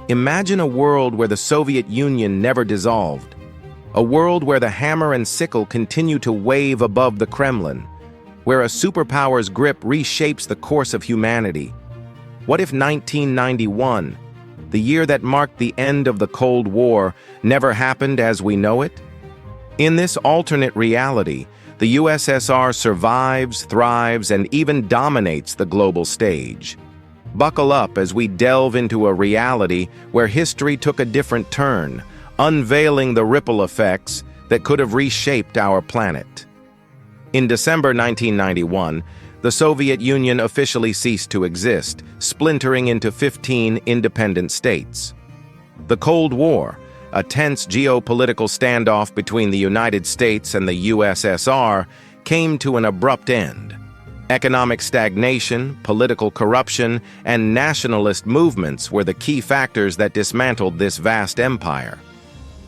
Imagine a world where the Soviet Union never dissolved. A world where the hammer and sickle continue to wave above the Kremlin, where a superpower's grip reshapes the course of humanity. What if 1991, the year that marked the end of the Cold War, never happened as we know it? In this alternate reality, the USSR survives, thrives, and even dominates the global stage. Buckle up as we delve into a reality where history took a different turn, unveiling the ripple effects that could have reshaped our planet. In December 1991, the Soviet Union officially ceased to exist, splintering into 15 independent states. The Cold War, a tense geopolitical standoff between the United States and the USSR, came to an abrupt end. Economic stagnation, political corruption, and nationalist movements were the key factors that dismantled this vast empire.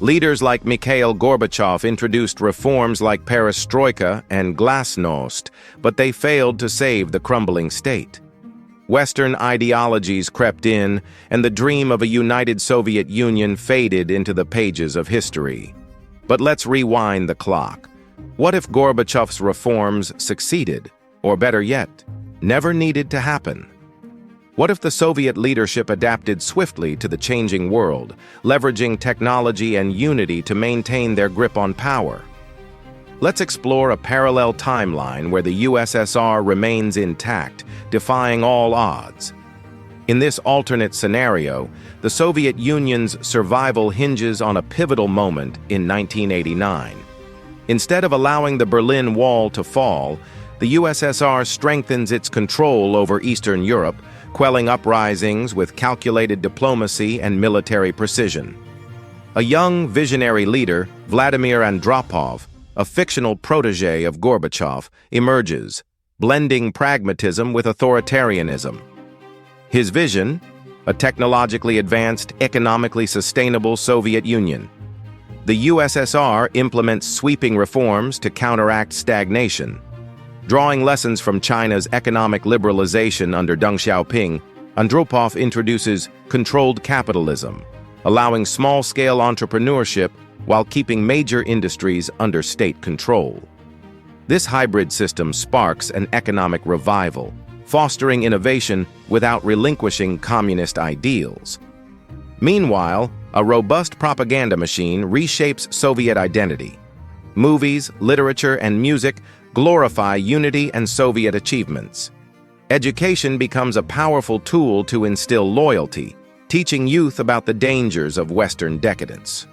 Leaders like Mikhail Gorbachev introduced reforms like perestroika and glasnost, but they failed to save the crumbling state. Western ideologies crept in, and the dream of a united Soviet Union faded into the pages of history. But let's rewind the clock. What if Gorbachev's reforms succeeded? Or better yet, never needed to happen? What if the Soviet leadership adapted swiftly to the changing world, leveraging technology and unity to maintain their grip on power? Let's explore a parallel timeline where the USSR remains intact, defying all odds. In this alternate scenario, the Soviet Union's survival hinges on a pivotal moment in 1989. Instead of allowing the Berlin Wall to fall, the USSR strengthens its control over Eastern Europe, quelling uprisings with calculated diplomacy and military precision. A young, visionary leader, Vladimir Andropov, a fictional protege of Gorbachev, emerges, blending pragmatism with authoritarianism. His vision: a technologically advanced, economically sustainable Soviet Union. The USSR implements sweeping reforms to counteract stagnation. Drawing lessons from China's economic liberalization under Deng Xiaoping, Andropov introduces controlled capitalism, allowing small-scale entrepreneurship while keeping major industries under state control. This hybrid system sparks an economic revival, fostering innovation without relinquishing communist ideals. Meanwhile, a robust propaganda machine reshapes Soviet identity. Movies, literature, and music glorify unity and Soviet achievements. Education becomes a powerful tool to instill loyalty, teaching youth about the dangers of Western decadence.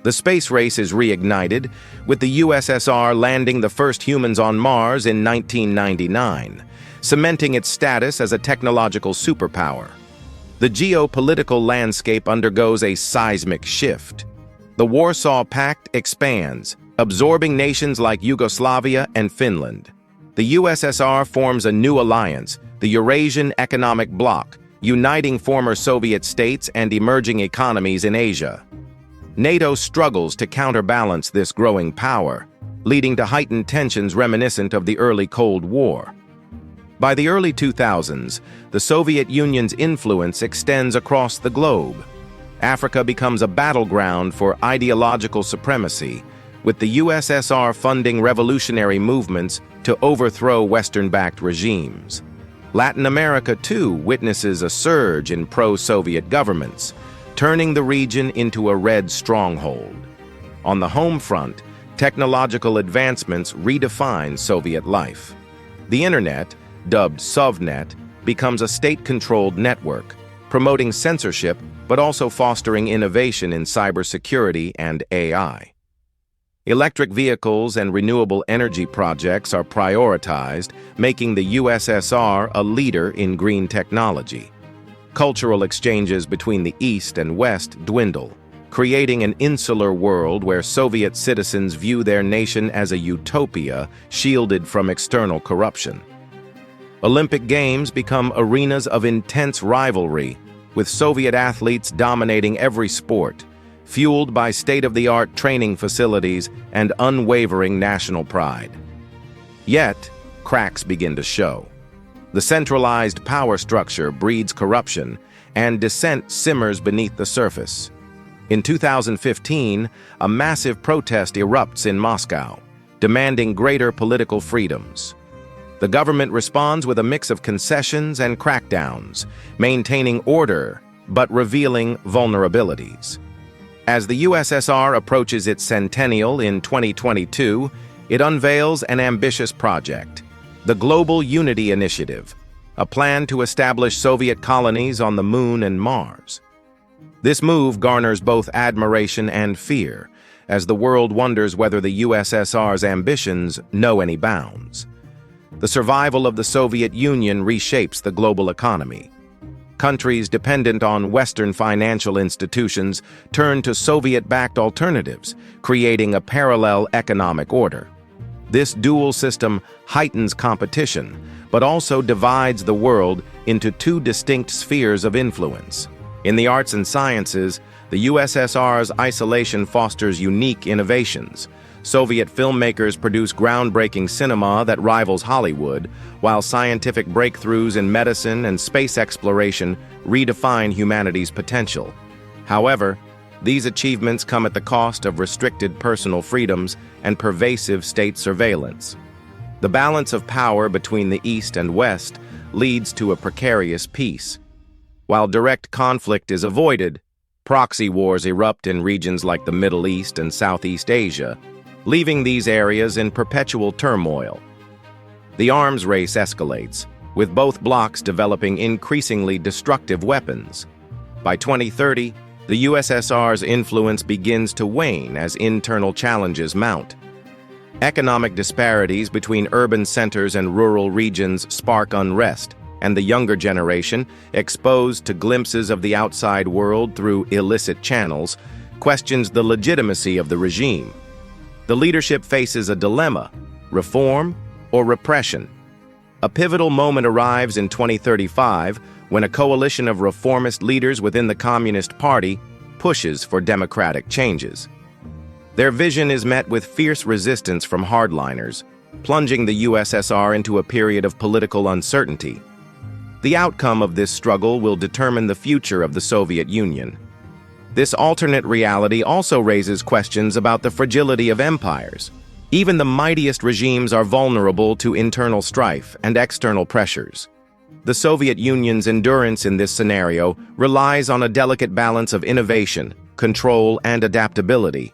The space race is reignited, with the USSR landing the first humans on Mars in 1999, cementing its status as a technological superpower. The geopolitical landscape undergoes a seismic shift. The Warsaw Pact expands, absorbing nations like Yugoslavia and Finland. The USSR forms a new alliance, the Eurasian Economic Bloc, uniting former Soviet states and emerging economies in Asia. NATO struggles to counterbalance this growing power, leading to heightened tensions reminiscent of the early Cold War. By the early 2000s, the Soviet Union's influence extends across the globe. Africa becomes a battleground for ideological supremacy, with the USSR funding revolutionary movements to overthrow Western-backed regimes. Latin America, too, witnesses a surge in pro-Soviet governments, turning the region into a red stronghold. On the home front, technological advancements redefine Soviet life. The Internet, dubbed Sovnet, becomes a state-controlled network, promoting censorship but also fostering innovation in cybersecurity and AI. Electric vehicles and renewable energy projects are prioritized, making the USSR a leader in green technology. Cultural exchanges between the East and West dwindle, creating an insular world where Soviet citizens view their nation as a utopia shielded from external corruption. Olympic Games become arenas of intense rivalry, with Soviet athletes dominating every sport, fueled by state-of-the-art training facilities and unwavering national pride. Yet, cracks begin to show. The centralized power structure breeds corruption, and dissent simmers beneath the surface. In 2015, a massive protest erupts in Moscow, demanding greater political freedoms. The government responds with a mix of concessions and crackdowns, maintaining order but revealing vulnerabilities. As the USSR approaches its centennial in 2022, it unveils an ambitious project, the Global Unity Initiative, a plan to establish Soviet colonies on the Moon and Mars. This move garners both admiration and fear, as the world wonders whether the USSR's ambitions know any bounds. The survival of the Soviet Union reshapes the global economy. Countries dependent on Western financial institutions turn to Soviet-backed alternatives, creating a parallel economic order. This dual system heightens competition, but also divides the world into two distinct spheres of influence. In the arts and sciences, the USSR's isolation fosters unique innovations. Soviet filmmakers produce groundbreaking cinema that rivals Hollywood, while scientific breakthroughs in medicine and space exploration redefine humanity's potential. However, these achievements come at the cost of restricted personal freedoms and pervasive state surveillance. The balance of power between the East and West leads to a precarious peace. While direct conflict is avoided, proxy wars erupt in regions like the Middle East and Southeast Asia, leaving these areas in perpetual turmoil. The arms race escalates, with both blocs developing increasingly destructive weapons. By 2030, the USSR's influence begins to wane as internal challenges mount. Economic disparities between urban centers and rural regions spark unrest, and the younger generation, exposed to glimpses of the outside world through illicit channels, questions the legitimacy of the regime. The leadership faces a dilemma: reform or repression. A pivotal moment arrives in 2035 when a coalition of reformist leaders within the Communist Party pushes for democratic changes. Their vision is met with fierce resistance from hardliners, plunging the USSR into a period of political uncertainty. The outcome of this struggle will determine the future of the Soviet Union. This alternate reality also raises questions about the fragility of empires. Even the mightiest regimes are vulnerable to internal strife and external pressures. The Soviet Union's endurance in this scenario relies on a delicate balance of innovation, control, and adaptability,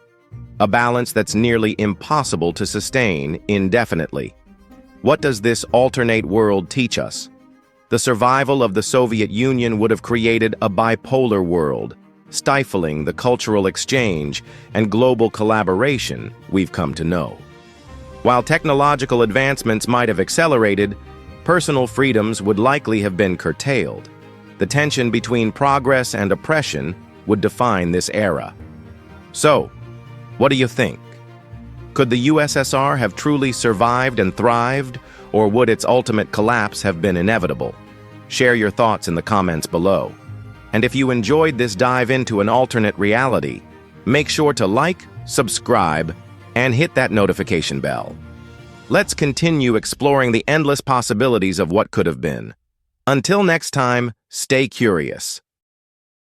a balance that's nearly impossible to sustain indefinitely. What does this alternate world teach us? The survival of the Soviet Union would have created a bipolar world, stifling the cultural exchange and global collaboration we've come to know. While technological advancements might have accelerated, personal freedoms would likely have been curtailed. The tension between progress and oppression would define this era. So, what do you think? Could the USSR have truly survived and thrived, or would its ultimate collapse have been inevitable? Share your thoughts in the comments below. And if you enjoyed this dive into an alternate reality, make sure to like, subscribe, and hit that notification bell. Let's continue exploring the endless possibilities of what could have been. Until next time, stay curious.